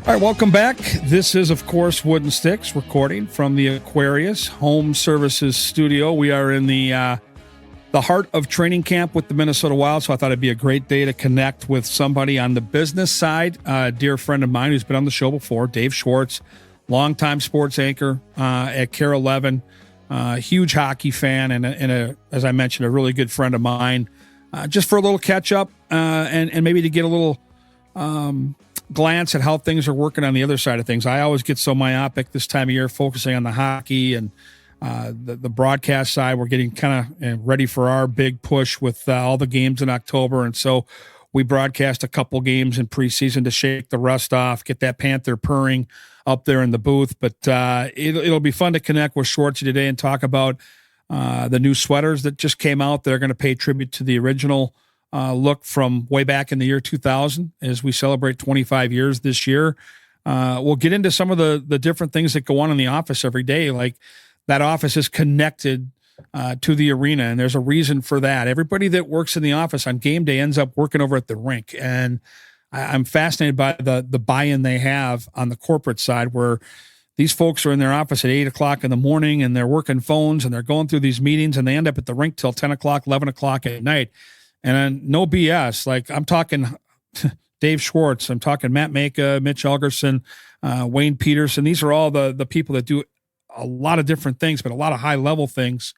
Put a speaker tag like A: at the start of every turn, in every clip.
A: All right, welcome back. This is, of course, Wooden Sticks, recording from the Aquarius Home Services Studio. We are in the heart of training camp with the Minnesota Wild, so I thought it'd be a great day to connect with somebody on the business side. A dear friend of mine who's been on the show before, Dave Schwartz, longtime sports anchor at KARE 11, huge hockey fan, and as I mentioned, a really good friend of mine. Just for a little catch-up and maybe to get a little glance at how things are working on the other side of things. I always get so myopic this time of year, focusing on the hockey and the broadcast side. We're getting kind of ready for our big push with all the games in October. And so we broadcast a couple games in preseason to shake the rust off, get that Panther purring up there in the booth. But it'll be fun to connect with Schwartzy today and talk about the new sweaters that just came out that are going to pay tribute to the original look from way back in the year 2000 as we celebrate 25 years this year. We'll get into some of the different things that go on in the office every day. Like that office is connected to the arena, and there's a reason for that. Everybody that works in the office on game day ends up working over at the rink. And I'm fascinated by the buy-in they have on the corporate side, where these folks are in their office at 8 o'clock in the morning and they're working phones and they're going through these meetings and they end up at the rink till 10 o'clock, 11 o'clock at night. And no BS. Like I'm talking Dave Schwartz, I'm talking Matt Maka, Mitch Elgerson, Wayne Peterson. These are all the people that do a lot of different things, but a lot of high level things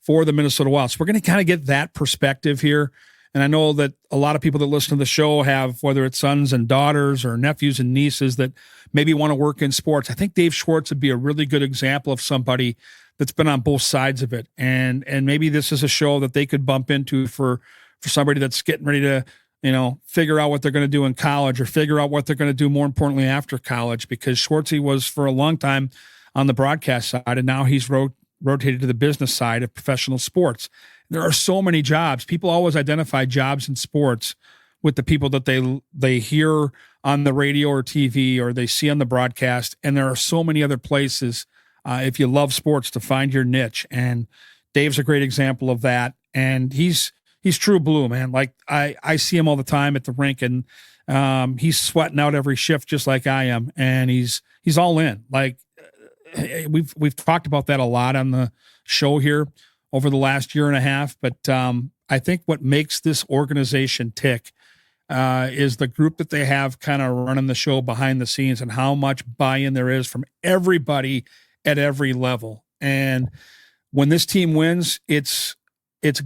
A: for the Minnesota Wild. So we're going to kind of get that perspective here. And I know that a lot of people that listen to the show have, whether it's sons and daughters or nephews and nieces that maybe want to work in sports. I think Dave Schwartz would be a really good example of somebody that's been on both sides of it. And maybe this is a show that they could bump into for somebody that's getting ready to, figure out what they're going to do in college or figure out what they're going to do more importantly after college, because Schwartzy was for a long time on the broadcast side, and now he's rotated to the business side of professional sports. There are so many jobs. People always identify jobs in sports with the people that they hear on the radio or TV or they see on the broadcast, and there are so many other places if you love sports to find your niche. And Dave's a great example of that, and he's true blue, man. Like I see him all the time at the rink, and he's sweating out every shift just like I am, and he's all in. Like we've talked about that a lot on the show here over the last year and a half. But I think what makes this organization tick is the group that they have kind of running the show behind the scenes and how much buy-in there is from everybody at every level. And when this team wins, it's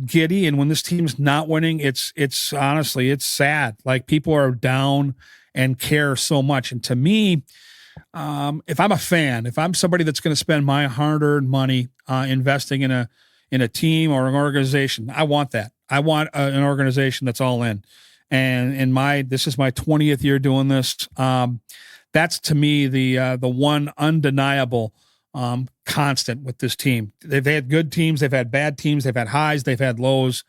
A: giddy. And when this team's not winning, it's honestly, it's sad. Like people are down and care so much. And to me, if I'm a fan, if I'm somebody that's going to spend my hard-earned money investing in a team or an organization, I want that. I want an organization that's all in. And this is my 20th year doing this. That's to me the one undeniable constant with this team. They've had good teams, they've had bad teams, they've had highs, they've had lows,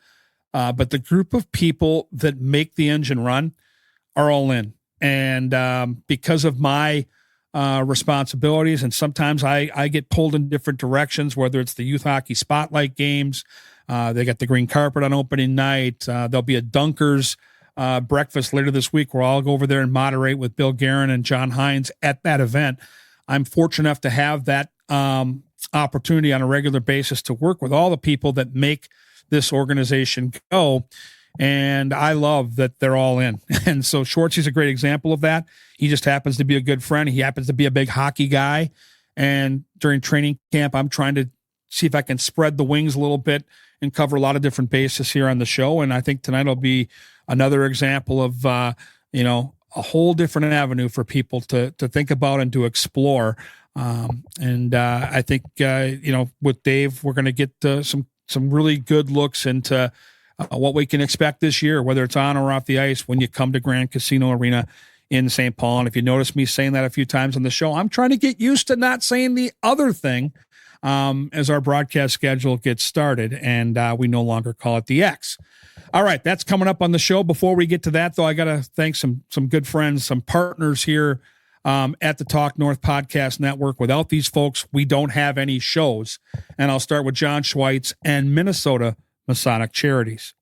A: but the group of people that make the engine run are all in. And because of my responsibilities, and sometimes I get pulled in different directions, whether it's the youth hockey spotlight games, they got the green carpet on opening night, there'll be a Dunkers breakfast later this week where I'll go over there and moderate with Bill Guerin and John Hines at that event. I'm fortunate enough to have that opportunity on a regular basis to work with all the people that make this organization go. And I love that they're all in. And so Schwartzy's a great example of that. He just happens to be a good friend. He happens to be a big hockey guy. And during training camp, I'm trying to see if I can spread the wings a little bit and cover a lot of different bases here on the show. And I think tonight will be another example of, a whole different avenue for people to think about and to explore. I think, with Dave, we're going to get some really good looks into what we can expect this year, whether it's on or off the ice when you come to Grand Casino Arena in St. Paul. And if you notice me saying that a few times on the show, I'm trying to get used to not saying the other thing as our broadcast schedule gets started, and we no longer call it the X. All right, that's coming up on the show. Before we get to that, though, I got to thank some good friends, some partners here at the Talk North Podcast Network. Without these folks, we don't have any shows. And I'll start with John Schweitz and Minnesota Masonic Charities.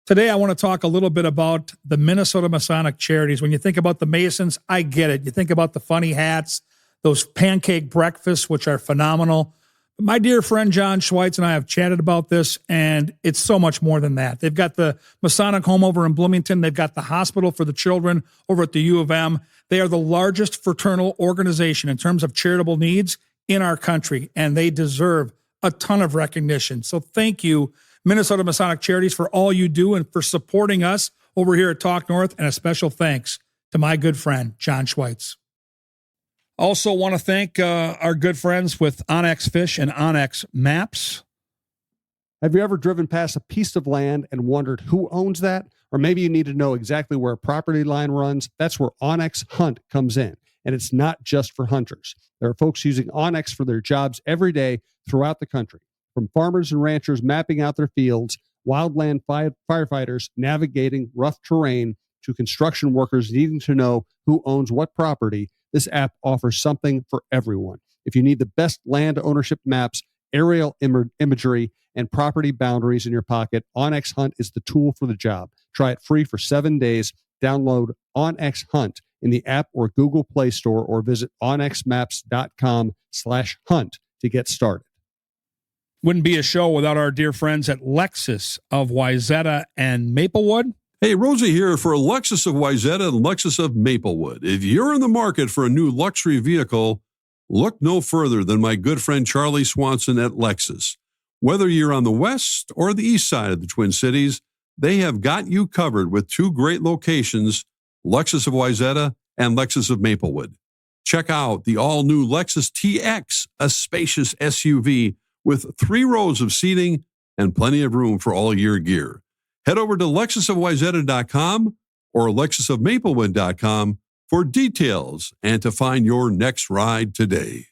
A: Today, I want to talk a little bit about the Minnesota Masonic Charities. When you think about the Masons, I get it. You think about the funny hats, those pancake breakfasts, which are phenomenal. My dear friend John Schwartz and I have chatted about this, and it's so much more than that. They've got the Masonic home over in Bloomington. They've got the hospital for the children over at the U of M. They are the largest fraternal organization in terms of charitable needs in our country, and they deserve a ton of recognition. So thank you, Minnesota Masonic Charities, for all you do and for supporting us over here at Talk North, and a special thanks to my good friend, John Schwartz. Also want to thank our good friends with Onyx Fish and Onyx Maps.
B: Have you ever driven past a piece of land and wondered who owns that? Or maybe you need to know exactly where a property line runs. That's where Onyx Hunt comes in. And it's not just for hunters. There are folks using Onyx for their jobs every day throughout the country. From farmers and ranchers mapping out their fields, wildland firefighters navigating rough terrain, to construction workers needing to know who owns what property, this app offers something for everyone. If you need the best land ownership maps, aerial imagery, and property boundaries in your pocket, Onyx Hunt is the tool for the job. Try it free for 7 days. Download Onyx Hunt in the app or Google Play Store, or visit onyxmaps.com/hunt to get started.
A: Wouldn't be a show without our dear friends at Lexus of Wayzata and Maplewood.
C: Hey, Rosie here for Lexus of Wayzata and Lexus of Maplewood. If you're in the market for a new luxury vehicle, look no further than my good friend Charlie Swanson at Lexus. Whether you're on the west or the east side of the Twin Cities, they have got you covered with two great locations, Lexus of Wayzata and Lexus of Maplewood. Check out the all-new Lexus TX, a spacious SUV with 3 rows of seating and plenty of room for all your gear. Head over to lexusofwayzata.com or lexusofmaplewood.com for details and to find your next ride today.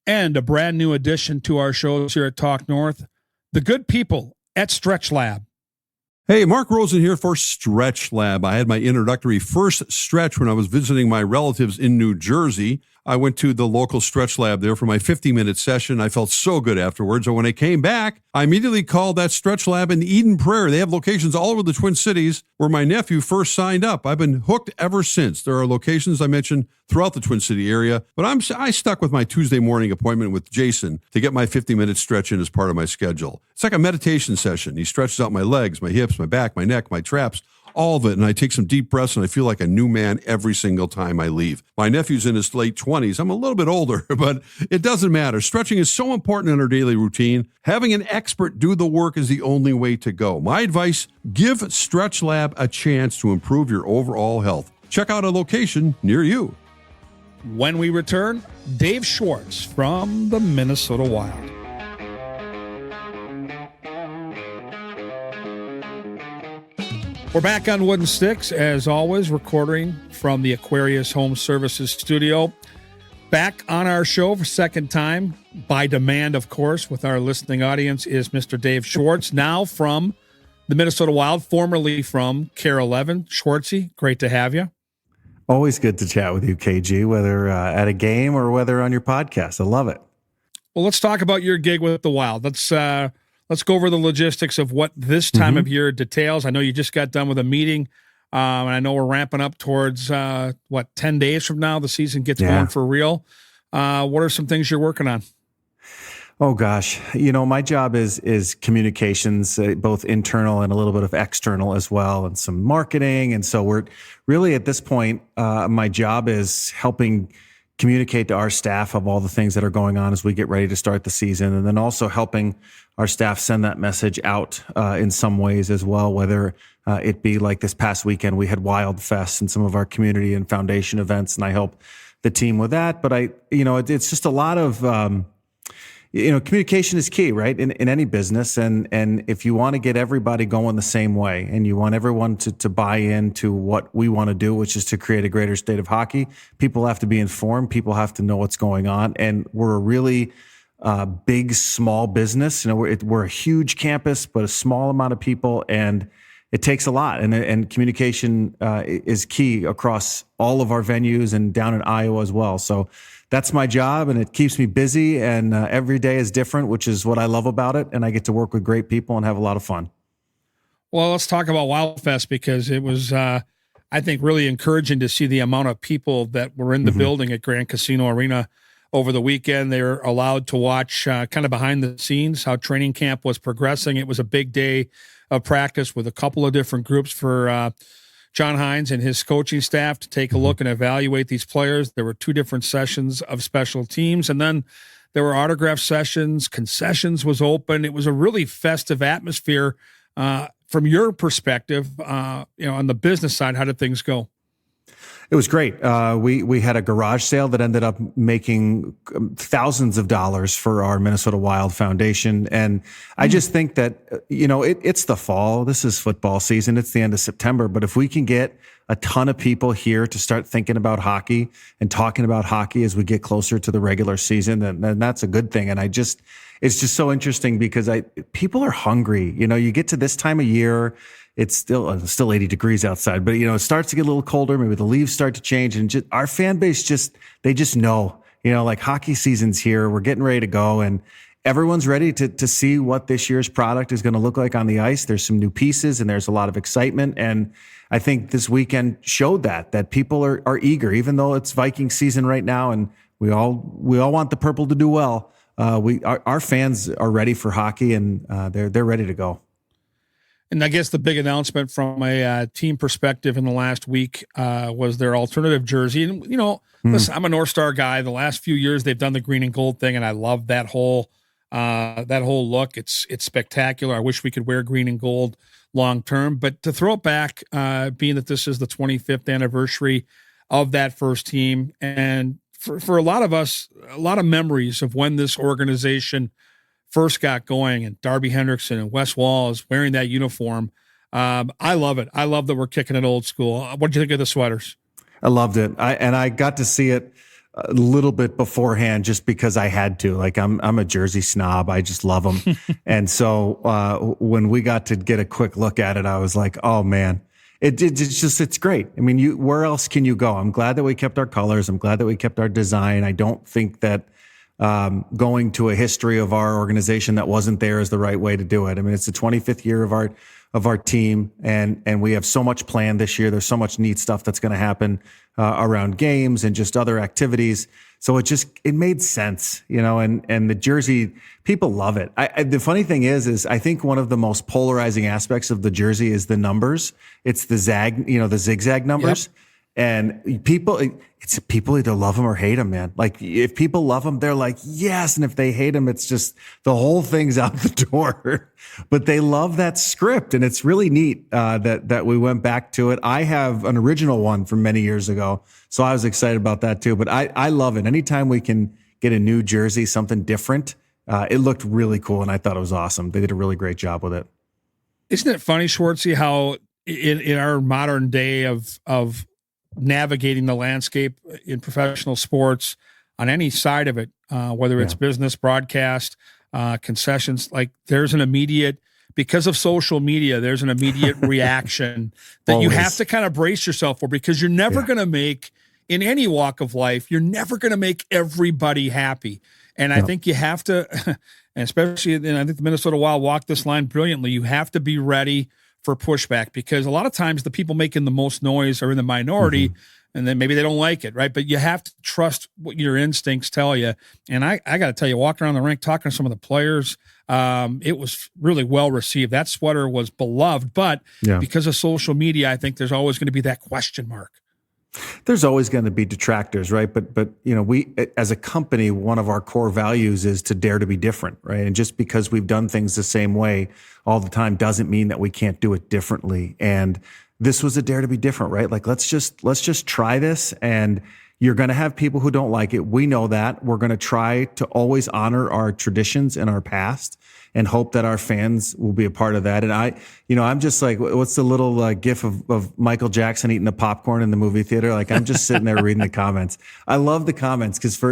A: And a brand new addition to our shows here at Talk North, the good people at StretchLab.
C: Hey, Mark Rosen here for StretchLab. I had my introductory first stretch when I was visiting my relatives in New Jersey. I went to the local StretchLab there for my 50-minute session. I felt so good afterwards. So when I came back, I immediately called that StretchLab in Eden Prairie. They have locations all over the Twin Cities where my nephew first signed up. I've been hooked ever since. There are locations I mentioned throughout the Twin City area, but I stuck with my Tuesday morning appointment with Jason to get my 50-minute stretch in as part of my schedule. It's like a meditation session. He stretches out my legs, my hips, my back, my neck, my traps, all of it, and I take some deep breaths, and I feel like a new man every single time I leave. My nephew's in his late 20s. I'm a little bit older, but it doesn't matter. Stretching is so important in our daily routine. Having an expert do the work is the only way to go. My advice, give StretchLab a chance to improve your overall health. Check out a location near you.
A: When we return, Dave Schwartz from the Minnesota Wild. We're back on Wooden Sticks, as always, recording from the Aquarius Home Services studio. Back on our show for second time, by demand, of course, with our listening audience, is Mr. Dave Schwartz, now from the Minnesota Wild, formerly from Care 11. Schwartzy, great to have you.
D: Always good to chat with you, KG, whether at a game or whether on your podcast. I love it.
A: Well, let's talk about your gig with the Wild. Let's go over the logistics of what this time of year details. I know you just got done with a meeting, and I know we're ramping up towards, 10 days from now, the season gets going for real. What are some things you're working on?
D: Oh, gosh. My job is communications, both internal and a little bit of external as well, and some marketing. And so we're really at this point, my job is helping communicate to our staff of all the things that are going on as we get ready to start the season, and then also helping our staff send that message out in some ways as well, whether it be like this past weekend, we had Wild Fest and some of our community and foundation events, and I help the team with that. But it's just a lot of, communication is key, right? In any business. And if you want to get everybody going the same way and you want everyone to buy into what we want to do, which is to create a greater state of hockey, people have to be informed. People have to know what's going on. And we're a really big, small business. We're a huge campus, but a small amount of people, and it takes a lot. And communication is key across all of our venues and down in Iowa as well. So that's my job, and it keeps me busy, and every day is different, which is what I love about it. And I get to work with great people and have a lot of fun.
A: Well, let's talk about Wildfest because it was, I think, really encouraging to see the amount of people that were in the building at Grand Casino Arena over the weekend. They were allowed to watch kind of behind the scenes how training camp was progressing. It was a big day of practice with a couple of different groups for John Hines and his coaching staff to take a look and evaluate these players. There were 2 different sessions of special teams, and then there were autograph sessions. Concessions was open. It was a really festive atmosphere. From your perspective, on the business side, how did things go?
D: It was great. We had a garage sale that ended up making thousands of dollars for our Minnesota Wild Foundation. And I just think that, it's the fall. This is football season. It's the end of September. But if we can get a ton of people here to start thinking about hockey and talking about hockey as we get closer to the regular season, then that's a good thing. And it's just so interesting because people are hungry. You get to this time of year, it's still 80 degrees outside, but it starts to get a little colder. Maybe the leaves start to change, and our fan base they just know, like hockey season's here. We're getting ready to go, and everyone's ready to see what this year's product is going to look like on the ice. There's some new pieces, and there's a lot of excitement. And I think this weekend showed that people are eager, even though it's Viking season right now, and we all want the purple to do well. Our fans are ready for hockey, and they're ready to go.
A: And I guess the big announcement from a team perspective in the last week was their alternative jersey. And, listen, I'm a North Star guy. The last few years they've done the green and gold thing, and I love that whole look. It's spectacular. I wish we could wear green and gold long term. But to throw it back, being that this is the 25th anniversary of that first team, and for a lot of us, a lot of memories of when this organization first got going, and Darby Hendrickson and Wes Walls wearing that uniform. I love it. I love that we're kicking it old school. What did you think of the sweaters?
D: I loved it. I got to see it a little bit beforehand just because I had to. Like I'm a jersey snob. I just love them. And so when we got to get a quick look at it, I was like, oh man, it's great. I mean, where else can you go? I'm glad that we kept our colors. I'm glad that we kept our design. I don't think that going to a history of our organization that wasn't there is the right way to do it. I mean, it's the 25th year of our team, and we have so much planned this year. There's so much neat stuff that's going to happen around games and just other activities. So it made sense, and the jersey, people love it. The funny thing is I think one of the most polarizing aspects of the jersey is the numbers. It's the the zigzag numbers. Yep. And people either love them or hate them, man. Like if people love them, they're like, yes. And if they hate them, it's just the whole thing's out the door. But they love that script. And it's really neat that we went back to it. I have an original one from many years ago, so I was excited about that too. But I love it. Anytime we can get a new jersey, something different, it looked really cool. And I thought it was awesome. They did a really great job with it.
A: Isn't it funny, Schwartzy, how in our modern day of navigating the landscape in professional sports on any side of it, whether it's business, broadcast, concessions, like there's an immediate, because of social media, there's an immediate reaction that you have to kind of brace yourself for, because you're never going to make, in any walk of life, you're never going to make everybody happy. And I think you have to, and especially, and I think the Minnesota Wild walked this line brilliantly, you have to be ready for pushback, because a lot of times the people making the most noise are in the minority, and then maybe they don't like it, right? But you have to trust what your instincts tell you. And I got to tell you, walking around the rink, talking to some of the players, it was really well received. That sweater was beloved, but because of social media, I think there's always going to be that question mark.
D: There's always going to be detractors, right? But we as a company, one of our core values is to dare to be different, right? And just because we've done things the same way all the time doesn't mean that we can't do it differently. And this was a dare to be different, right? Like let's just try this, and you're going to have people who don't like it. We know that. We're going to try to always honor our traditions and our past, and hope that our fans will be a part of that. And I'm just like, what's the little gif of Michael Jackson eating the popcorn in the movie theater? Like I'm just sitting there reading the comments. I love the comments because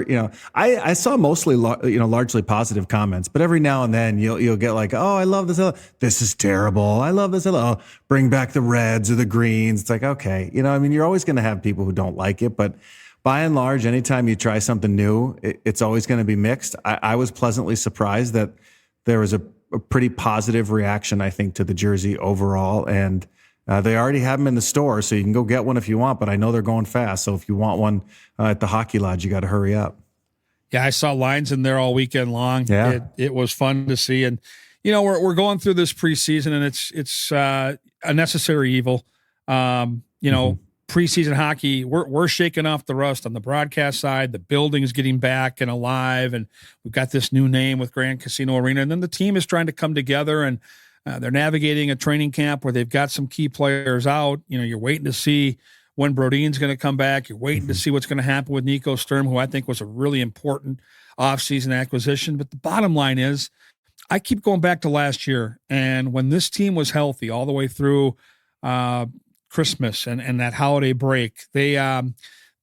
D: I saw mostly, largely positive comments, but every now and then you'll get like, oh, I love this. This is terrible. I love this. Oh, bring back the reds or the greens. It's like, okay. You're always going to have people who don't like it, but by and large, anytime you try something new, it's always going to be mixed. I was pleasantly surprised that there was a a pretty positive reaction, I think, to the jersey overall. And they already have them in the store, so you can go get one if you want, but I know they're going fast. So if you want one at the Hockey Lodge, you got to hurry up.
A: Yeah, I saw lines in there all weekend long.
D: Yeah.
A: It was fun to see. And, we're going through this preseason, and it's a necessary evil. Preseason hockey, we're shaking off the rust on the broadcast side. The building's getting back and alive, and we've got this new name with Grand Casino Arena. And then the team is trying to come together, and they're navigating a training camp where they've got some key players out. You're waiting to see when Brodeen's going to come back. You're waiting to see what's going to happen with Nico Sturm, who I think was a really important offseason acquisition. But the bottom line is, I keep going back to last year, and when this team was healthy all the way through Christmas and that holiday break, they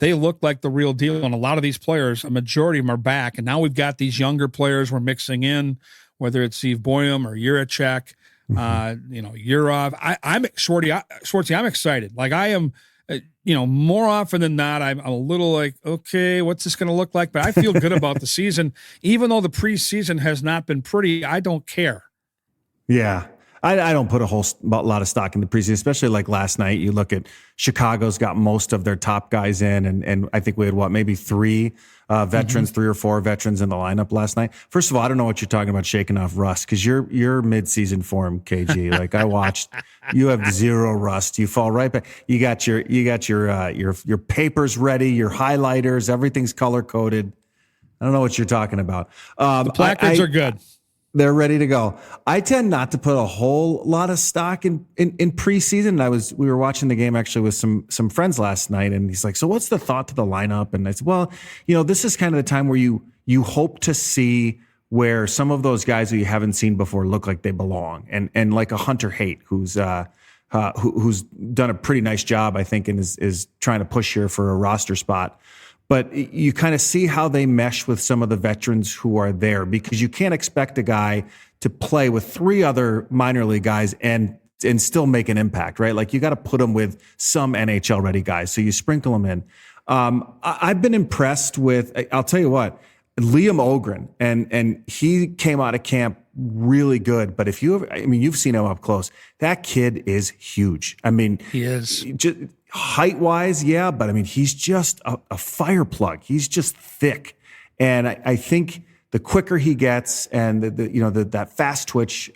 A: looked like the real deal. And a lot of these players, a majority of them are back. And now we've got these younger players we're mixing in, whether it's Steve Boyum or Juracek, Yurov. I'm Schwartzy, I'm excited. Like I am, more often than not, I'm a little like, okay, what's this going to look like? But I feel good about the season. Even though the preseason has not been pretty, I don't care.
D: Yeah. I don't put a lot of stock in the preseason, especially like last night. You look at Chicago's got most of their top guys in, and I think we had maybe three veterans, 3 or 4 veterans in the lineup last night. First of all, I don't know what you're talking about shaking off rust, because you're mid-season form, KG. Like I watched, you have 0 rust. You fall right back. You got your papers ready, your highlighters, everything's color coded. I don't know what you're talking about.
A: The placards are good.
D: They're ready to go. I tend not to put a whole lot of stock in preseason. We were watching the game actually with some friends last night, and he's like, "So what's the thought to the lineup?" And I said, "Well, this is kind of the time where you hope to see where some of those guys who you haven't seen before look like they belong, and like a Hunter Haight who's done a pretty nice job, I think, and is trying to push here for a roster spot." But you kind of see how they mesh with some of the veterans who are there, because you can't expect a guy to play with 3 other minor league guys and still make an impact, right? Like you got to put them with some NHL ready guys. So you sprinkle them in. I've been impressed with, I'll tell you what, Liam Ogren, and he came out of camp really good. But you've seen him up close. That kid is huge. He is. Just, height-wise, yeah, but he's just a fire plug. He's just thick, and I think the quicker he gets, and that fast twitch,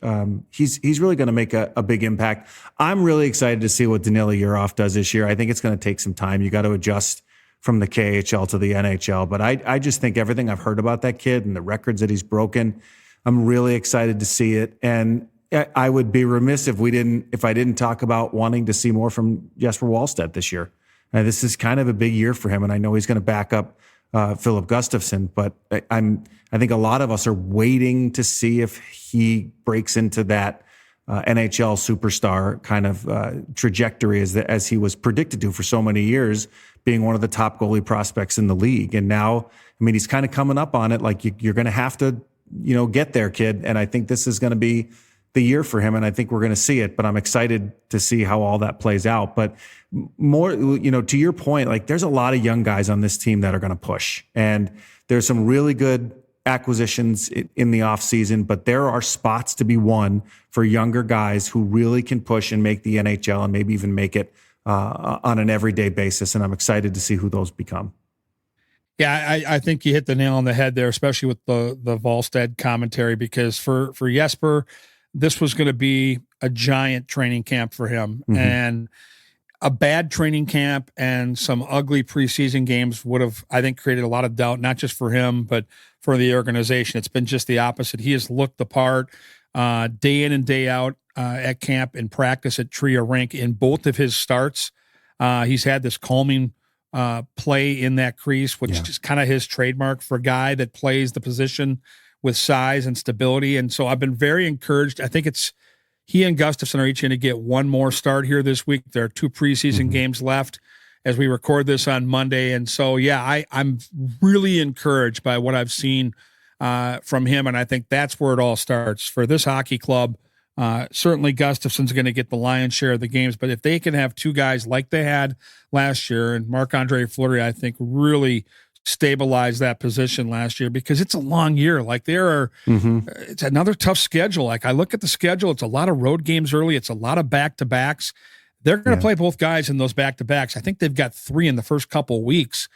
D: he's really going to make a big impact. I'm really excited to see what Danila Yurov does this year. I think it's going to take some time. You got to adjust from the KHL to the NHL, but I just think everything I've heard about that kid and the records that he's broken, I'm really excited to see it. And I would be remiss if I didn't talk about wanting to see more from Jesper Wallstedt this year. This is kind of a big year for him, and I know he's going to back up Philip Gustafsson, but I think a lot of us are waiting to see if he breaks into that NHL superstar kind of trajectory as he was predicted to for so many years, being one of the top goalie prospects in the league. And now, he's kind of coming up on it. Like you're going to have to, get there, kid. And I think this is going to be the year for him, and I think we're going to see it, but I'm excited to see how all that plays out. But more, to your point, like there's a lot of young guys on this team that are going to push, and there's some really good acquisitions in the offseason, but there are spots to be won for younger guys who really can push and make the NHL and maybe even make it on an everyday basis. And I'm excited to see who those become.
A: Yeah, I think you hit the nail on the head there, especially with the Wallstedt commentary, because for Jesper, this was going to be a giant training camp for him. Mm-hmm. And a bad training camp and some ugly preseason games would have, I think, created a lot of doubt, not just for him, but for the organization. It's been just the opposite. He has looked the part day in and day out at camp and practice at Tria Rink in both of his starts. He's had this calming play in that crease, which is kind of his trademark for a guy that plays the position with size and stability. And so I've been very encouraged. I think he and Gustafsson are each going to get one more start here this week. There are 2 preseason games left as we record this on Monday. And so, I'm really encouraged by what I've seen from him. And I think that's where it all starts for this hockey club. Certainly Gustafsson's going to get the lion's share of the games, but if they can have 2 guys like they had last year, and Marc-Andre Fleury, I think, really stabilize that position last year, because it's a long year. Like it's another tough schedule. Like I look at the schedule, it's a lot of road games early. It's a lot of back-to-backs. They're going to play both guys in those back-to-backs. I think they've got 3 in the first couple of weeks.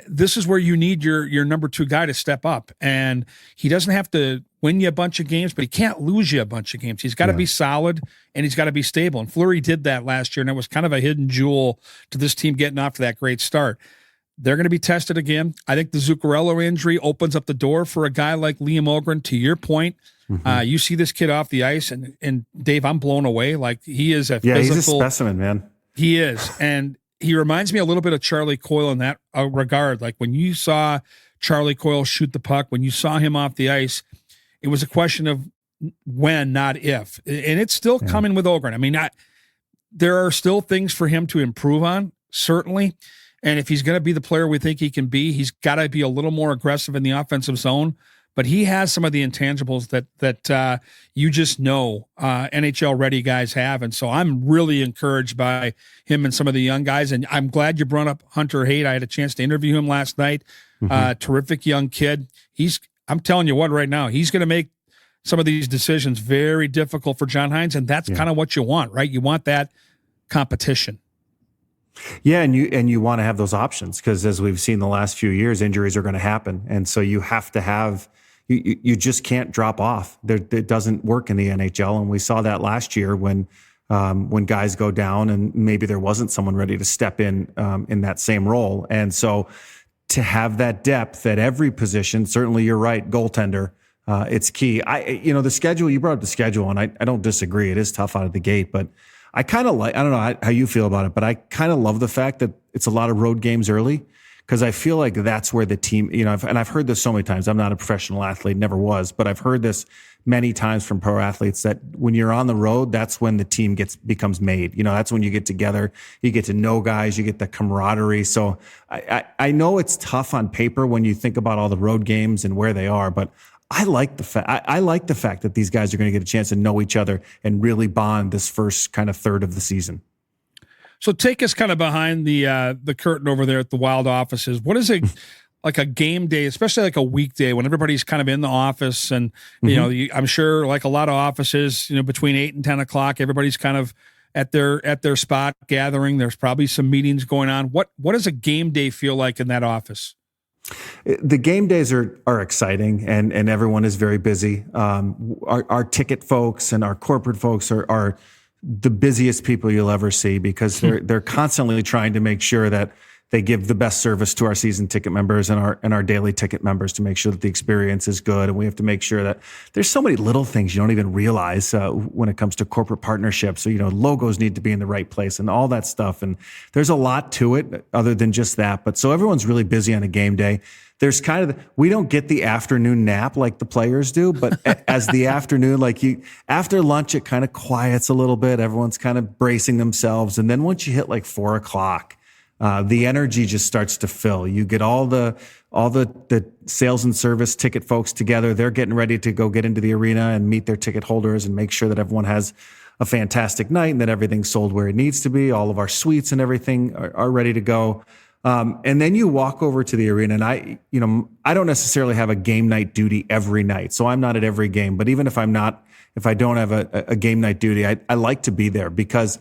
A: This is where you need your number 2 guy to step up. And he doesn't have to win you a bunch of games, but he can't lose you a bunch of games. He's got to be solid, and he's got to be stable. And Fleury did that last year, and it was kind of a hidden jewel to this team getting off to that great start. They're going to be tested again. I think the Zuccarello injury opens up the door for a guy like Liam Ogren. To your point, you see this kid off the ice, and Dave, I'm blown away. Like he is physical.
D: He's a specimen, man.
A: He is, and he reminds me a little bit of Charlie Coyle in that regard. Like when you saw Charlie Coyle shoot the puck, when you saw him off the ice, it was a question of when, not if. And it's still coming with Ogren. I mean, there are still things for him to improve on, certainly. And if he's going to be the player we think he can be, he's got to be a little more aggressive in the offensive zone. But he has some of the intangibles that you just know NHL-ready guys have. And so I'm really encouraged by him and some of the young guys. And I'm glad you brought up Hunter Haight. I had a chance to interview him last night. Terrific young kid. I'm telling you what, right now, he's going to make some of these decisions very difficult for John Hines. And that's kind of what you want, right? You want that competition.
D: Yeah, and you want to have those options, because as we've seen the last few years, injuries are going to happen. And so you have to have you just can't drop off. It doesn't work in the NHL, and we saw that last year when guys go down and maybe there wasn't someone ready to step in that same role. And so to have that depth at every position, certainly you're right, goaltender, it's key. The schedule, you brought up the schedule, and I don't disagree. It is tough out of the gate, but I kind of like, I don't know how you feel about it, but I kind of love the fact that it's a lot of road games early, because I feel like that's where the team, and I've heard this so many times. I'm not a professional athlete, never was, but I've heard this many times from pro athletes that when you're on the road, that's when the team becomes made. That's when you get together, you get to know guys, you get the camaraderie. So I know it's tough on paper when you think about all the road games and where they are, but I like the fact that these guys are going to get a chance to know each other and really bond this first kind of third of the season.
A: So take us kind of behind the curtain over there at the Wild offices. What is like a game day, especially like a weekday when everybody's kind of in the office, and I'm sure like a lot of offices, between 8 and 10 o'clock, everybody's kind of at their spot gathering. There's probably some meetings going on. What does a game day feel like in that office?
D: The game days are exciting, and everyone is very busy. Our ticket folks and our corporate folks are the busiest people you'll ever see, because they're constantly trying to make sure that they give the best service to our season ticket members and our daily ticket members to make sure that the experience is good. And we have to make sure that there's so many little things you don't even realize when it comes to corporate partnerships. So, logos need to be in the right place and all that stuff. And there's a lot to it other than just that. But so everyone's really busy on a game day. There's we don't get the afternoon nap like the players do, but as the afternoon, after lunch, it kind of quiets a little bit. Everyone's kind of bracing themselves. And then once you hit 4 o'clock, the energy just starts to fill. You get all the sales and service ticket folks together. They're getting ready to go get into the arena and meet their ticket holders and make sure that everyone has a fantastic night and that everything's sold where it needs to be. All of our suites and everything are ready to go. And then you walk over to the arena, and I don't necessarily have a game night duty every night. So I'm not at every game, but even if I don't have a game night duty, I like to be there, because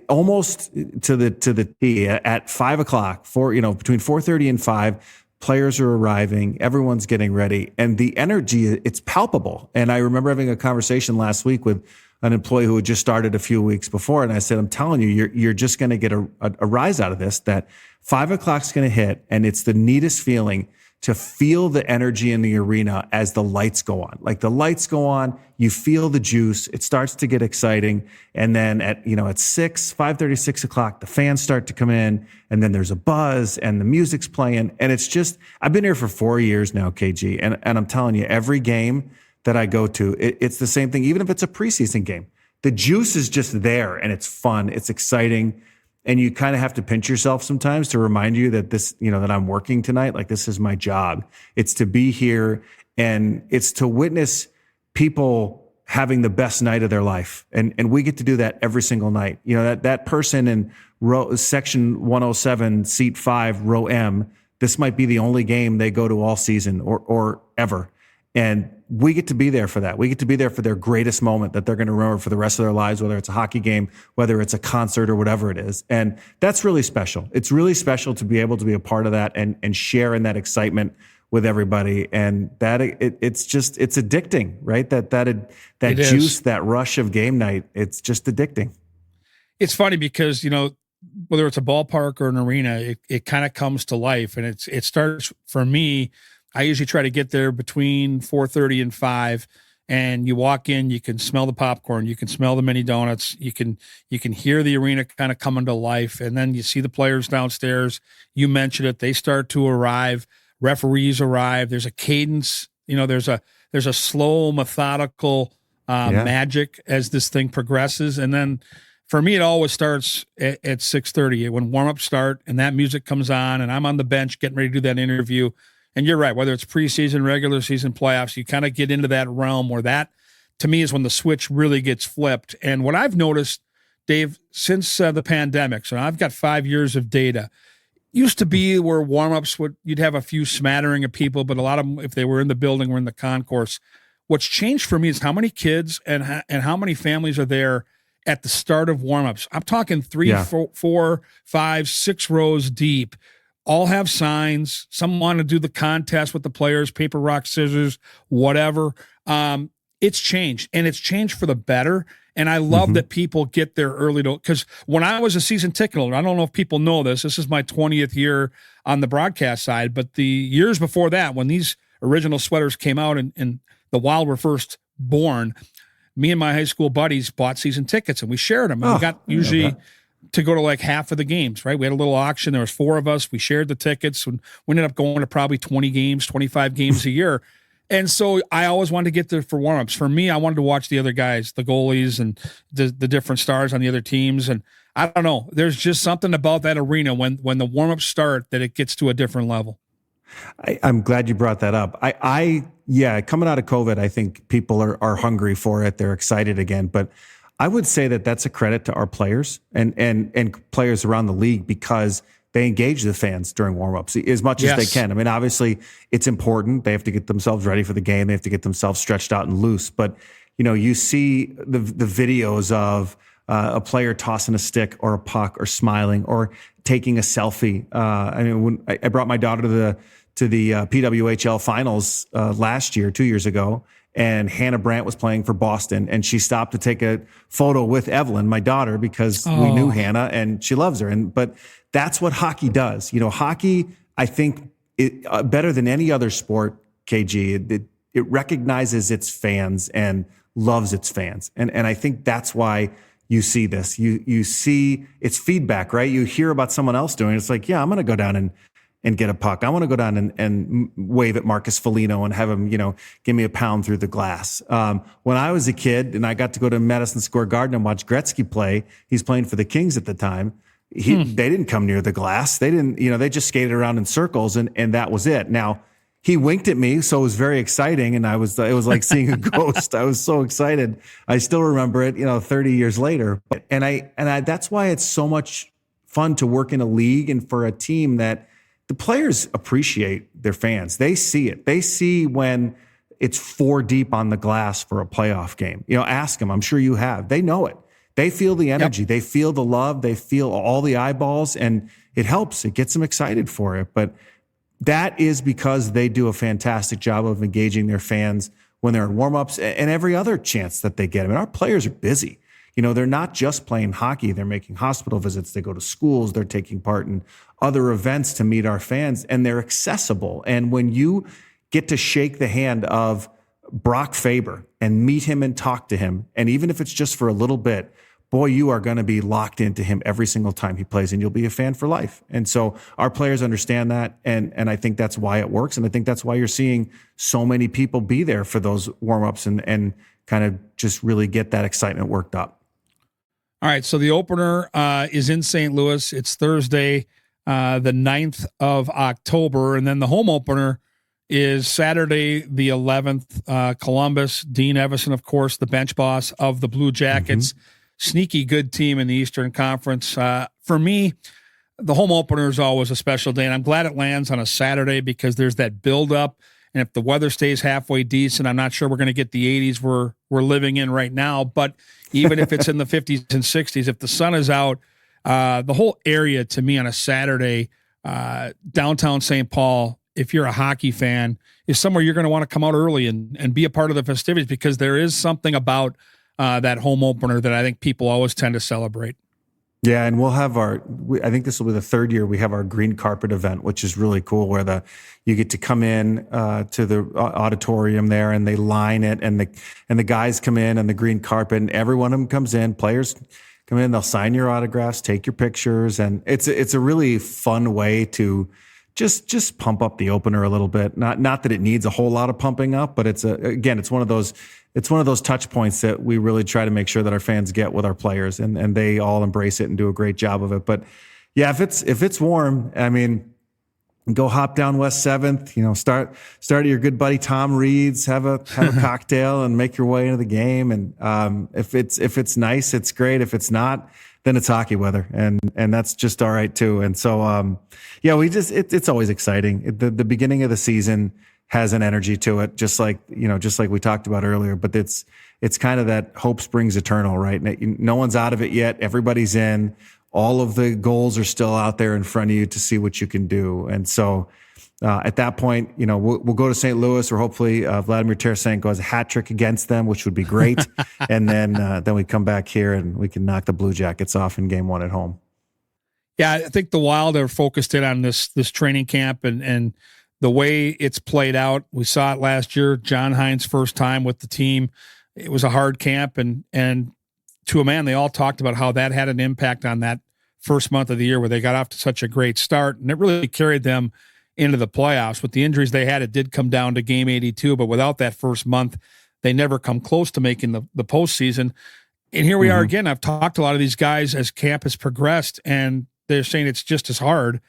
D: almost to the T at 5 o'clock, between 4:30 and 5, players are arriving, everyone's getting ready, and the energy, it's palpable. And I remember having a conversation last week with an employee who had just started a few weeks before, and I said, I'm telling you, you're just going to get a rise out of this, that 5 o'clock's going to hit, and it's the neatest feeling to feel the energy in the arena as the lights go on. Like the lights go on, you feel the juice, it starts to get exciting. And then at 5:30, 6 o'clock, the fans start to come in, and then there's a buzz and the music's playing. And it's just, I've been here for 4 years now, KG, and I'm telling you, every game that I go to, it's the same thing, even if it's a preseason game. The juice is just there, and it's fun, it's exciting. And you kind of have to pinch yourself sometimes to remind you that that I'm working tonight. Like, this is my job. It's to be here, and it's to witness people having the best night of their life. And we get to do that every single night. That person in section 107, seat 5, row M, this might be the only game they go to all season or ever. And we get to be there for that. We get to be there for their greatest moment that they're going to remember for the rest of their lives, whether it's a hockey game, whether it's a concert or whatever it is. And that's really special. It's really special to be able to be a part of that and share in that excitement with everybody. And that it's addicting, right? That juice, that rush of game night, it's just addicting.
A: It's funny because, whether it's a ballpark or an arena, it kind of comes to life. And it starts for me. I usually try to get there between 4:30 and 5, and you walk in, you can smell the popcorn, you can smell the mini donuts, you can hear the arena kind of coming to life, and then you see the players downstairs. You mentioned it; they start to arrive. Referees arrive. There's a cadence. There's a slow, methodical magic as this thing progresses, and then for me, it always starts at 6:30 when warm-ups start, and that music comes on, and I'm on the bench getting ready to do that interview. And you're right, whether it's preseason, regular season, playoffs, you kind of get into that realm where that, to me, is when the switch really gets flipped. And what I've noticed, Dave, since the pandemic, so I've got 5 years of data, used to be where warm-ups you'd have a few smattering of people, but a lot of them, if they were in the building, were in the concourse. What's changed for me is how many kids and how many families are there at the start of warm-ups. I'm talking 3, 4, 5, 6 rows deep. All have signs. Some want to do the contest with the players, paper, rock, scissors, whatever. It's changed, and it's changed for the better. And I love that people get there early because when I was a season ticket holder, I don't know if people know this. This is my 20th year on the broadcast side, but the years before that, when these original sweaters came out and the Wild were first born, me and my high school buddies bought season tickets, and we shared them. And we got usually to go to like half of the games, right? We had a little auction. There was 4 of us. We shared the tickets, and we ended up going to probably 20 games, 25 games a year. And so I always wanted to get there for warm-ups. For me, I wanted to watch the other guys, the goalies and the different stars on the other teams. And I don't know, there's just something about that arena when the warm-ups start that it gets to a different level.
D: I'm glad you brought that up. Coming out of COVID, I think people are hungry for it. They're excited again. But I would say that that's a credit to our players and players around the league because they engage the fans during warm-ups as much as they can. I mean, obviously, it's important. They have to get themselves ready for the game. They have to get themselves stretched out and loose. But, you see the videos of a player tossing a stick or a puck or smiling or taking a selfie. When I brought my daughter to the PWHL finals last year, 2 years ago, and Hannah Brandt was playing for Boston, and she stopped to take a photo with Evelyn, my daughter, because we knew Hannah and she loves her. But that's what hockey does. Hockey, I think, better than any other sport, KG, it recognizes its fans and loves its fans. And I think that's why you see this. You see it's feedback, right? You hear about someone else doing it. It's like, yeah, I'm going to go down and get a puck. I want to go down and wave at Marcus Foligno and have him, give me a pound through the glass. When I was a kid and I got to go to Madison Square Garden and watch Gretzky play, he's playing for the Kings at the time. They didn't come near the glass. They didn't, they just skated around in circles and that was it. Now he winked at me, so it was very exciting. And it was like seeing a ghost. I was so excited. I still remember it, 30 years later. And I that's why it's so much fun to work in a league and for a team that the players appreciate their fans. They see it. They see when it's 4 deep on the glass for a playoff game. Ask them. I'm sure you have. They know it. They feel the energy. Yep. They feel the love. They feel all the eyeballs, and it helps. It gets them excited for it. But that is because they do a fantastic job of engaging their fans when they're in warm-ups and every other chance that they get. I mean, our players are busy. They're not just playing hockey. They're making hospital visits. They go to schools. They're taking part in other events to meet our fans, and they're accessible. And when you get to shake the hand of Brock Faber and meet him and talk to him, and even if it's just for a little bit, boy, you are going to be locked into him every single time he plays, and you'll be a fan for life. And so our players understand that, and I think that's why it works, and I think that's why you're seeing so many people be there for those warm-ups and kind of just really get that excitement worked up.
A: All right, so the opener is in St. Louis. It's Thursday, the 9th of October, and then the home opener is Saturday, the 11th. Columbus, Dean Evison, of course, the bench boss of the Blue Jackets. Sneaky good team in the Eastern Conference. For me, the home opener is always a special day, and I'm glad it lands on a Saturday because there's that buildup. And if the weather stays halfway decent, I'm not sure we're going to get the 80s we're living in right now. But even if it's in the 50s and 60s, if the sun is out, the whole area to me on a Saturday, downtown St. Paul, if you're a hockey fan, is somewhere you're going to want to come out early and be a part of the festivities because there is something about that home opener that I think people always tend to celebrate.
D: Yeah, and we'll have I think this will be the third year we have our green carpet event, which is really cool, where you get to come in to the auditorium there, and they line it, and the guys come in on the green carpet, and every one of them comes in. Players come in, they'll sign your autographs, take your pictures, and it's a really fun way to just pump up the opener a little bit. Not that it needs a whole lot of pumping up, but it's one of those touch points that we really try to make sure that our fans get with our players, and they all embrace it and do a great job of it. But yeah, if it's warm, I mean, go hop down West 7th, start at your good buddy Tom Reed's, have a cocktail and make your way into the game. And if it's nice, it's great. If it's not, then it's hockey weather, and that's just all right too. And so yeah, it's always exciting. The beginning of the season has an energy to it, just like we talked about earlier. But it's kind of that hope springs eternal, right? No one's out of it yet. Everybody's in. All of the goals are still out there in front of you to see what you can do. And so at that point, we'll go to St. Louis, where hopefully Vladimir Tarasenko has a hat trick against them, which would be great. And then we come back here and we can knock the Blue Jackets off in Game 1 at home.
A: Yeah, I think the Wild are focused in on this training camp and the way it's played out. We saw it last year, John Hines' first time with the team. It was a hard camp, and to a man, they all talked about how that had an impact on that first month of the year where they got off to such a great start, and it really carried them into the playoffs. With the injuries they had, it did come down to game 82, but without that first month, they never come close to making the postseason. And here we are again. I've talked to a lot of these guys as camp has progressed, and they're saying it's just as hard.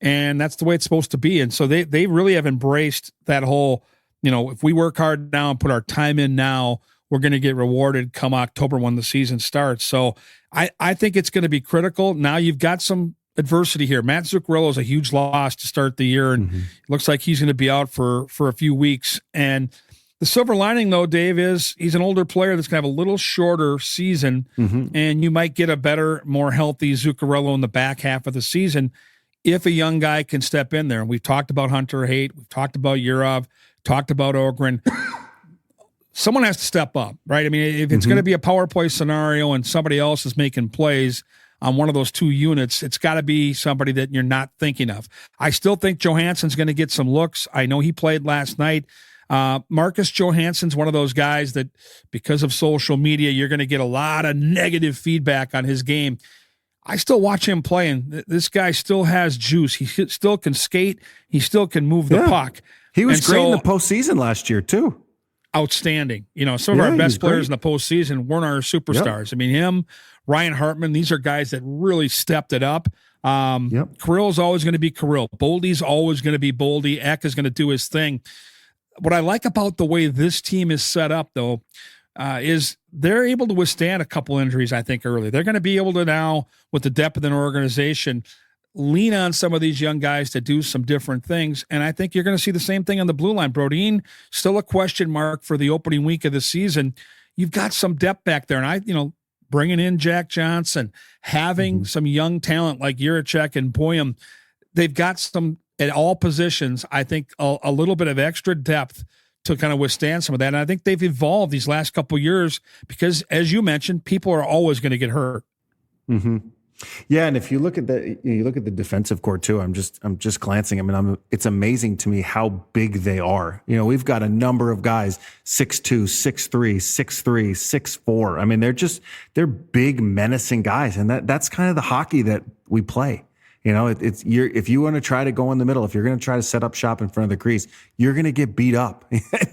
A: And that's the way it's supposed to be. And so they really have embraced that whole, if we work hard now and put our time in now, we're going to get rewarded come October when the season starts. So I think it's going to be critical. Now you've got some adversity here. Matt Zuccarello is a huge loss to start the year, and it looks like he's going to be out for a few weeks. And the silver lining, though, Dave, is he's an older player that's going to have a little shorter season, and you might get a better, more healthy Zuccarello in the back half of the season if a young guy can step in there. And we've talked about Hunter Haight, we've talked about Yurov, talked about Ogren. Someone has to step up, right? I mean, if it's going to be a power play scenario and somebody else is making plays on one of those two units, it's got to be somebody that you're not thinking of. I still think Johansson's going to get some looks. I know he played last night. Marcus Johansson's one of those guys that, because of social media, you're going to get a lot of negative feedback on his game. I still watch him play, and this guy still has juice. He still can skate. He still can move the puck.
D: He was great in the postseason last year, too.
A: Outstanding. Some of our best players in the postseason weren't our superstars.
D: Yep.
A: I mean, him, Ryan Hartman, these are guys that really stepped it up. Kirill's always going to be Kirill. Boldy's always going to be Boldy. Eck is going to do his thing. What I like about the way this team is set up, though, is they're able to withstand a couple injuries, I think, early. They're going to be able to now, with the depth of an organization, lean on some of these young guys to do some different things. And I think you're going to see the same thing on the blue line. Brodin, still a question mark for the opening week of the season. You've got some depth back there. And bringing in Jack Johnson, having some young talent like Jiricek and Boyum, they've got some at all positions, I think, a little bit of extra depth to kind of withstand some of that. And I think they've evolved these last couple of years because, as you mentioned, people are always going to get hurt.
D: Yeah, and if you look at the defensive core too, I'm just glancing. I mean, it's amazing to me how big they are. We've got a number of guys 6'2", 6'3", 6'3", 6'4". I mean, they're big, menacing guys, and that's kind of the hockey that we play. If you want to try to go in the middle, if you're going to try to set up shop in front of the crease, you're going to get beat up.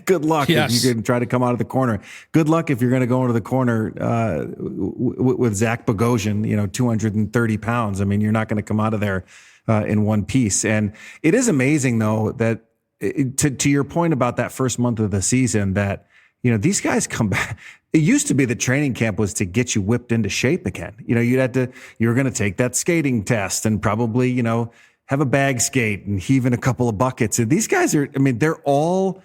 D: Good luck if you're going to try to come out of the corner. Good luck if you're going to go into the corner with Zach Bogosian, 230 pounds. I mean, you're not going to come out of there in one piece. And it is amazing, though, that to your point about that first month of the season, that these guys come back. It used to be that training camp was to get you whipped into shape again. You know, you were going to take that skating test and probably, have a bag skate and heave in a couple of buckets. And these guys they're all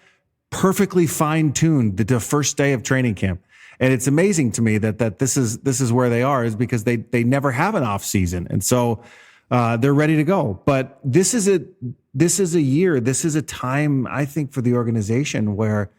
D: perfectly fine-tuned the first day of training camp. And it's amazing to me that this is where they are, is because they never have an off season. And so they're ready to go. But this is a time, I think, for the organization where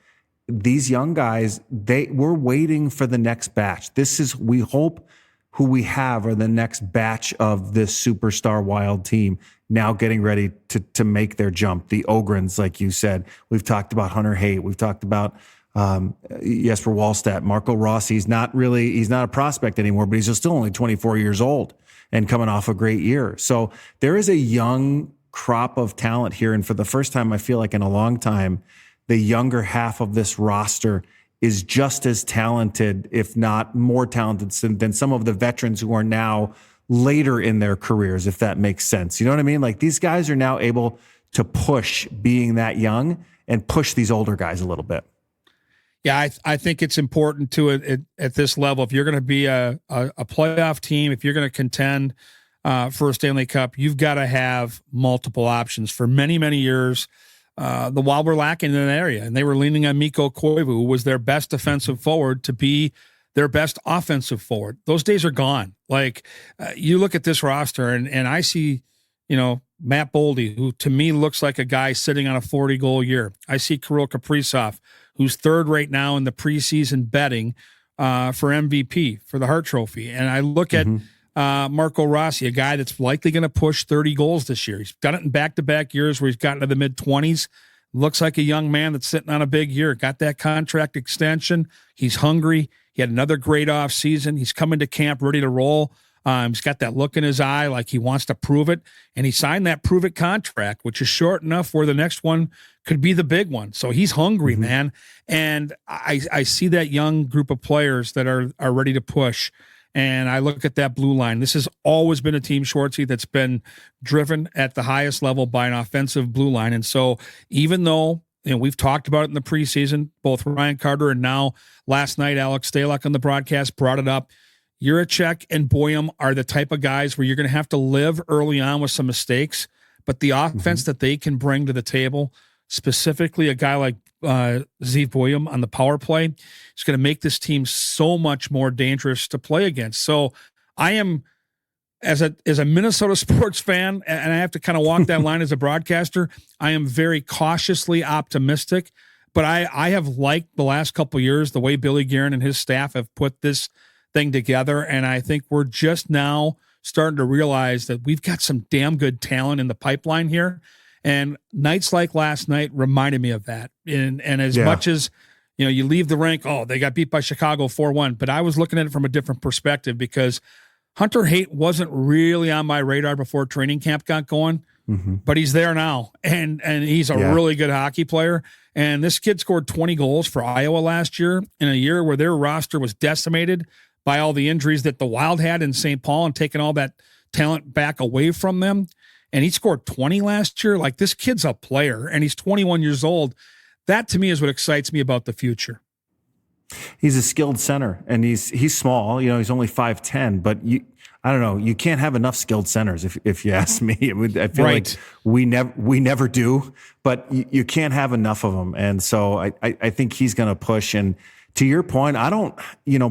D: these young guys, we're waiting for the next batch. We hope who we have are the next batch of this superstar Wild team now getting ready to make their jump. The Ogrens, like you said. We've talked about Hunter Haight. We've talked about Jesper Wallstedt, Marco Rossi. He's not a prospect anymore, but he's still only 24 years old and coming off a great year. So there is a young crop of talent here. And for the first time, I feel like in a long time, the younger half of this roster is just as talented, if not more talented than some of the veterans who are now later in their careers, if that makes sense. You know what I mean? Like, these guys are now able to push being that young and push these older guys a little bit.
A: Yeah, I think it's important to at this level. If you're going to be a playoff team, if you're going to contend for a Stanley Cup, you've got to have multiple options. For many, many years, the Wild were lacking in that area, and they were leaning on Mikko Koivu, who was their best defensive forward, to be their best offensive forward. Those days are gone. Like, you look at this roster, and I see, Matt Boldy, who to me looks like a guy sitting on a 40-goal year. I see Kirill Kaprizov, who's third right now in the preseason betting for MVP, for the Hart Trophy. And I look at Marco Rossi, a guy that's likely going to push 30 goals this year. He's done it in back-to-back years where he's gotten to the mid-20s. Looks like a young man that's sitting on a big year. Got that contract extension. He's hungry. He had another great offseason. He's coming to camp ready to roll. He's got that look in his eye like he wants to prove it. And he signed that prove it contract, which is short enough where the next one could be the big one. So he's hungry, man. And I see that young group of players that are ready to push. And I look at that blue line. This has always been a team, Schwartzy, that's been driven at the highest level by an offensive blue line. And so even though, we've talked about it in the preseason, both Ryan Carter and now last night, Alex Stalock on the broadcast brought it up. Juracek and Boyum are the type of guys where you're going to have to live early on with some mistakes, but the offense that they can bring to the table, specifically a guy like Zeev Boyum on the power play, is going to make this team so much more dangerous to play against. So I am, as a Minnesota sports fan, and I have to kind of walk that line as a broadcaster, I am very cautiously optimistic, but I have liked the last couple of years the way Billy Guerin and his staff have put this thing together, and I think we're just now starting to realize that we've got some damn good talent in the pipeline here. And nights like last night reminded me of that. And as much as, you leave the rink, they got beat by Chicago 4-1, but I was looking at it from a different perspective because Hunter Haight wasn't really on my radar before training camp got going, but he's there now, and he's a really good hockey player. And this kid scored 20 goals for Iowa last year in a year where their roster was decimated by all the injuries that the Wild had in St. Paul and taking all that talent back away from them. And he scored 20 last year. Like, this kid's a player, and he's 21 years old. That, to me, is what excites me about the future.
D: He's a skilled center, and he's small. He's only 5'10", but I don't know. You can't have enough skilled centers, if you ask me. I feel like we never do, but you can't have enough of them. And so I think he's going to push. And to your point,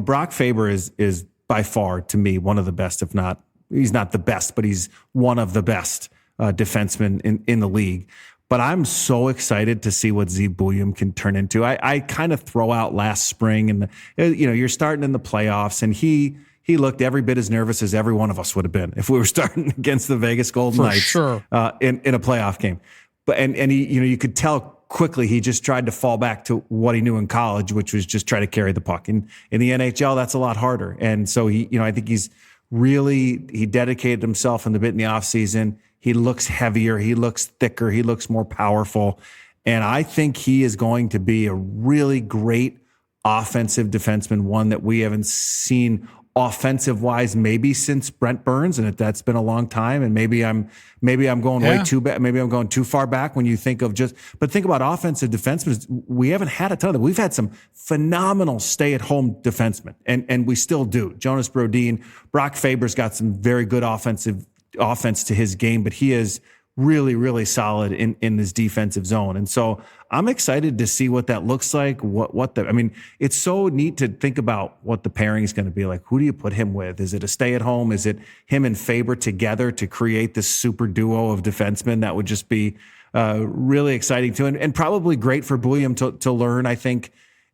D: Brock Faber is by far, to me, one of the best, if not, he's not the best, but he's one of the best defensemen in the league. But I'm so excited to see what Zeev Boyum can turn into. I kind of throw out last spring, and you're starting in the playoffs, and he looked every bit as nervous as every one of us would have been if we were starting against the Vegas Golden Knights in a playoff game. But and he you could tell quickly he just tried to fall back to what he knew in college, which was just try to carry the puck. In the NHL, that's a lot harder. And so I think he dedicated himself in the offseason. He looks heavier, he looks thicker, he looks more powerful. And I think he is going to be a really great offensive defenseman, one that we haven't seen offensive wise, maybe since Brent Burns, and that's been a long time. And maybe I'm going way too back. Maybe I'm going too far back when you think of but think about offensive defensemen. We haven't had a ton of them. We've had some phenomenal stay-at-home defensemen, and we still do. Jonas Brodin, Brock Faber's got some very good offense to his game, but he is really, really solid in his defensive zone. And so I'm excited to see what that looks like. It's so neat to think about what the pairing is going to be like. Who do you put him with? Is it a stay at home? Is it him and Faber together to create this super duo of defensemen? That would just be really exciting too. And probably great for William to learn, I think,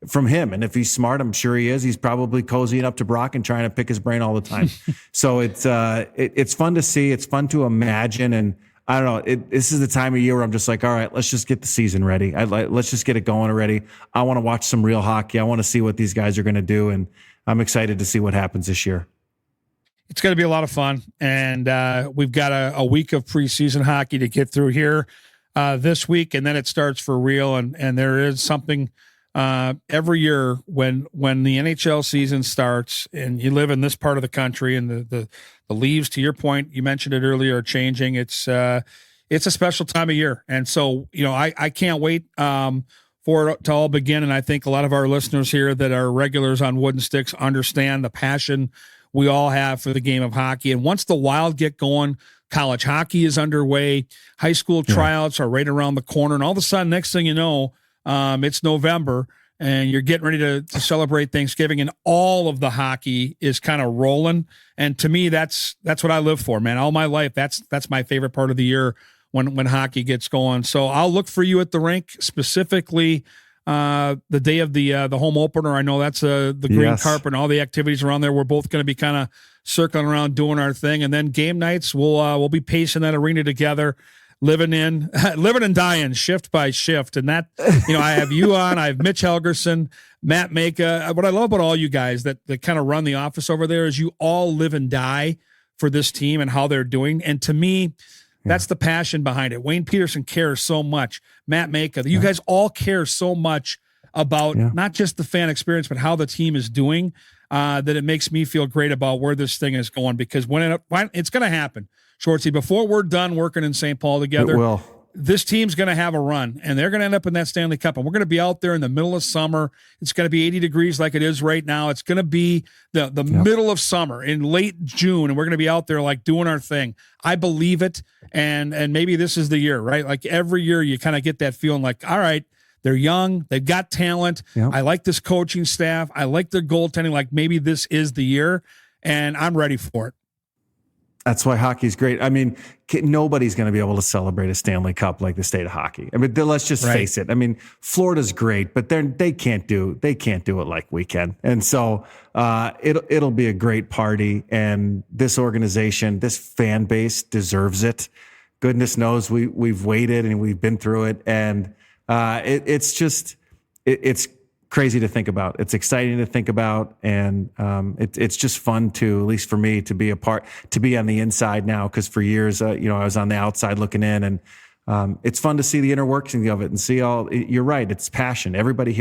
D: from him. And if he's smart, I'm sure he is. He's probably cozying up to Brock and trying to pick his brain all the time. So it's fun to see. It's fun to imagine. And I don't know. This is the time of year where I'm just like, all right, let's just get the season ready. Let's just get it going already. I want to watch some real hockey. I want to see what these guys are going to do, and I'm excited to see what happens this year.
A: It's going to be a lot of fun, and we've got a week of preseason hockey to get through here this week, and then it starts for real. And there is something every year when the NHL season starts, and you live in this part of the country, and the leaves, to your point, you mentioned it earlier, are changing. It's a special time of year. And so, I can't wait for it to all begin. And I think a lot of our listeners here that are regulars on Wooden Sticks understand the passion we all have for the game of hockey. And once the Wild get going, college hockey is underway. High school tryouts are right around the corner. And all of a sudden, next thing you know, it's November, and you're getting ready to celebrate Thanksgiving, and all of the hockey is kind of rolling. And to me, that's what I live for, man. All my life, that's my favorite part of the year when hockey gets going. So I'll look for you at the rink, specifically the day of the home opener. I know that's the green carpet and all the activities around there. We're both going to be kind of circling around doing our thing, and then game nights we'll be pacing that arena together. Living and dying shift by shift. And that, I have you on, I have Mitch Helgerson, Matt Maka. What I love about all you guys that kind of run the office over there is you all live and die for this team and how they're doing. And to me, that's the passion behind it. Wayne Peterson cares so much. Matt Maka, you guys all care so much about not just the fan experience, but how the team is doing, that it makes me feel great about where this thing is going, because when it's going to happen. Schwartzy, before we're done working in St. Paul together, this team's going to have a run, and they're going to end up in that Stanley Cup, and we're going to be out there in the middle of summer. It's going to be 80 degrees like it is right now. It's going to be the middle of summer in late June, and we're going to be out there like doing our thing. I believe it, and maybe this is the year, right? Like every year you kind of get that feeling like, all right, they're young, they've got talent. Yep. I like this coaching staff. I like their goaltending. Like maybe this is the year, and I'm ready for it.
D: That's why hockey's great. I mean, nobody's going to be able to celebrate a Stanley Cup like the state of hockey. I mean, let's just face it. I mean, Florida's great, but they can't do it like we can. And so it'll be a great party. And this organization, this fan base deserves it. Goodness knows we've waited and we've been through it. And it's crazy to think about. It's exciting to think about, and it's just fun to, at least for me, to be on the inside now. Because for years, I was on the outside looking in, and it's fun to see the inner workings of it and see all. You're right. It's passion. Everybody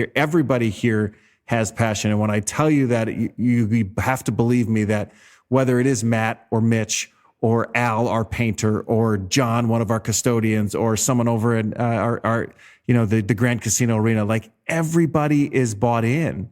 D: here has passion, and when I tell you that, you have to believe me that whether it is Matt or Mitch or Al, our painter, or John, one of our custodians, or someone over in our the Grand Casino Arena, like everybody is bought in.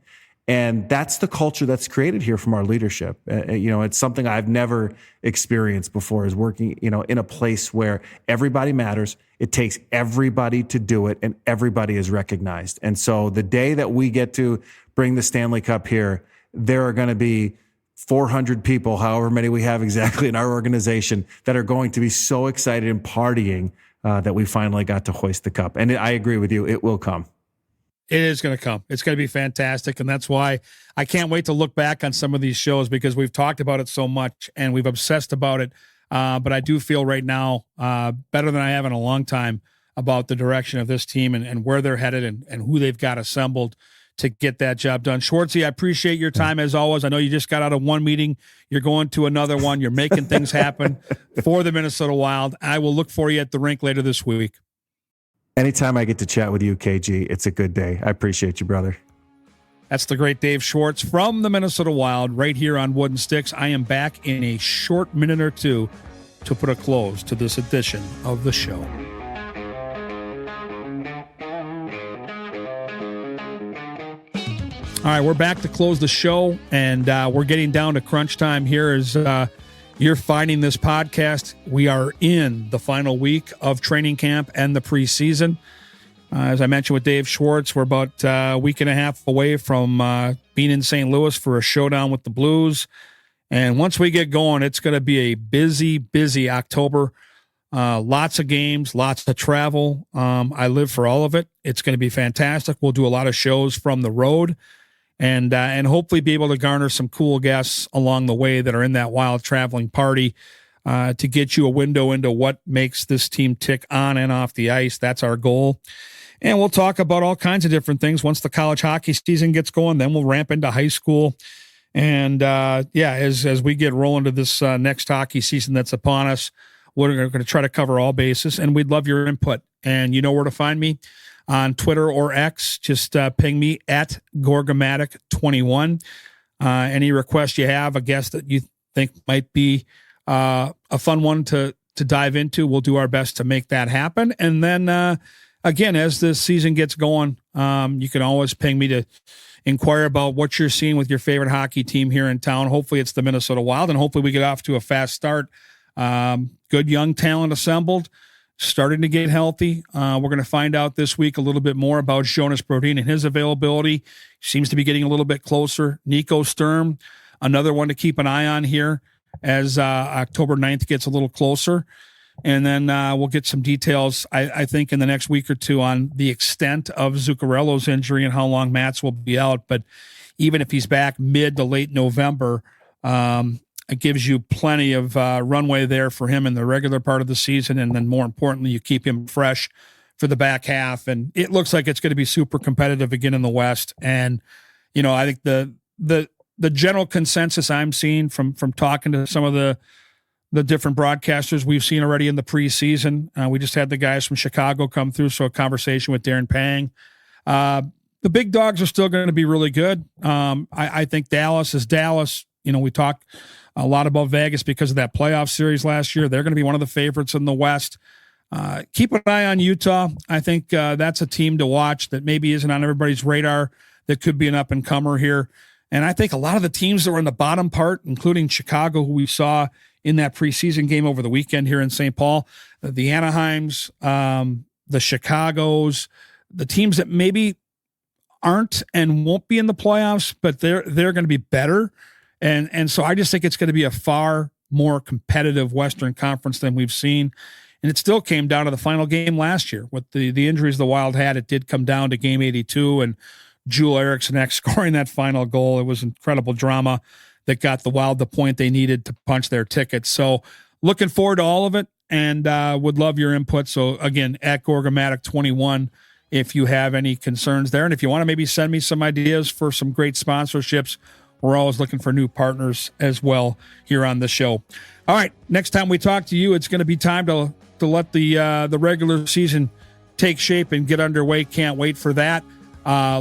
D: And that's the culture that's created here from our leadership. It's something I've never experienced before, is working, in a place where everybody matters. It takes everybody to do it, and everybody is recognized. And so the day that we get to bring the Stanley Cup here, there are going to be 400 people, however many we have exactly in our organization, that are going to be so excited and partying that we finally got to hoist the cup. And I agree with you. It will come.
A: It is going to come. It's going to be fantastic. And that's why I can't wait to look back on some of these shows, because we've talked about it so much and we've obsessed about it. But I do feel right now better than I have in a long time about the direction of this team and where they're headed and who they've got assembled to get that job done. Schwartzy, I appreciate your time as always. I know you just got out of one meeting. You're going to another one. You're making things happen for the Minnesota Wild. I will look for you at the rink later this week.
D: Anytime I get to chat with you, KG, it's a good day. I appreciate you, brother.
A: That's the great Dave Schwartz from the Minnesota Wild right here on Wooden Sticks. I am back in a short minute or two to put a close to this edition of the show. All right, we're back to close the show, and we're getting down to crunch time here as you're finding this podcast. We are in the final week of training camp and the preseason. As I mentioned with Dave Schwartz, we're about a week and a half away from being in St. Louis for a showdown with the Blues. And once we get going, it's going to be a busy, busy October. Lots of games, lots of travel. I live for all of it. It's going to be fantastic. We'll do a lot of shows from the road and hopefully be able to garner some cool guests along the way that are in that Wild traveling party to get you a window into what makes this team tick on and off the ice. That's our goal. And we'll talk about all kinds of different things. Once the college hockey season gets going, then we'll ramp into high school. And as we get rolling to this next hockey season that's upon us, we're going to try to cover all bases. And we'd love your input. And you know where to find me on Twitter or X. Just ping me at Gorgomatic21. Any requests you have, a guest that you think might be a fun one to dive into, we'll do our best to make that happen. And then, again, as the season gets going, you can always ping me to inquire about what you're seeing with your favorite hockey team here in town. Hopefully it's the Minnesota Wild, and hopefully we get off to a fast start. Good young talent assembled, starting to get healthy. We're going to find out this week a little bit more about Jonas Brodin and his availability. Seems to be getting a little bit closer. Nico Sturm, another one to keep an eye on here as October 9th gets a little closer. And then we'll get some details, I think, in the next week or two on the extent of Zuccarello's injury and how long Mats will be out. But even if he's back mid to late November, it gives you plenty of runway there for him in the regular part of the season. And then more importantly, you keep him fresh for the back half. And it looks like it's going to be super competitive again in the West. And, you know, I think the general consensus I'm seeing from talking to some of the different broadcasters we've seen already in the preseason. We just had the guys from Chicago come through, so a conversation with Darren Pang. The big dogs are still going to be really good. I think Dallas is Dallas. You know, we talk a lot about Vegas because of that playoff series last year. They're going to be one of the favorites in the West. Keep an eye on Utah. I think that's a team to watch that maybe isn't on everybody's radar that could be an up-and-comer here. And I think a lot of the teams that were in the bottom part, including Chicago, who we saw in that preseason game over the weekend here in St. Paul, the Anaheims, the Chicagos, the teams that maybe aren't and won't be in the playoffs, but they're going to be better. And so I just think it's going to be a far more competitive Western Conference than we've seen. And it still came down to the final game last year. With the injuries the Wild had, it did come down to game 82 and Joel Eriksson scoring that final goal. It was incredible drama that got the Wild the point they needed to punch their ticket. So looking forward to all of it and would love your input. So again, at Gorgomatic21, if you have any concerns there. And if you want to maybe send me some ideas for some great sponsorships, we're always looking for new partners as well here on the show. All right, next time we talk to you, it's going to be time to let the regular season take shape and get underway. Can't wait for that.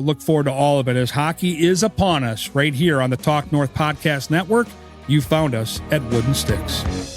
A: Look forward to all of it as hockey is upon us right here on the Talk North Podcast Network. You found us at Wooden Sticks.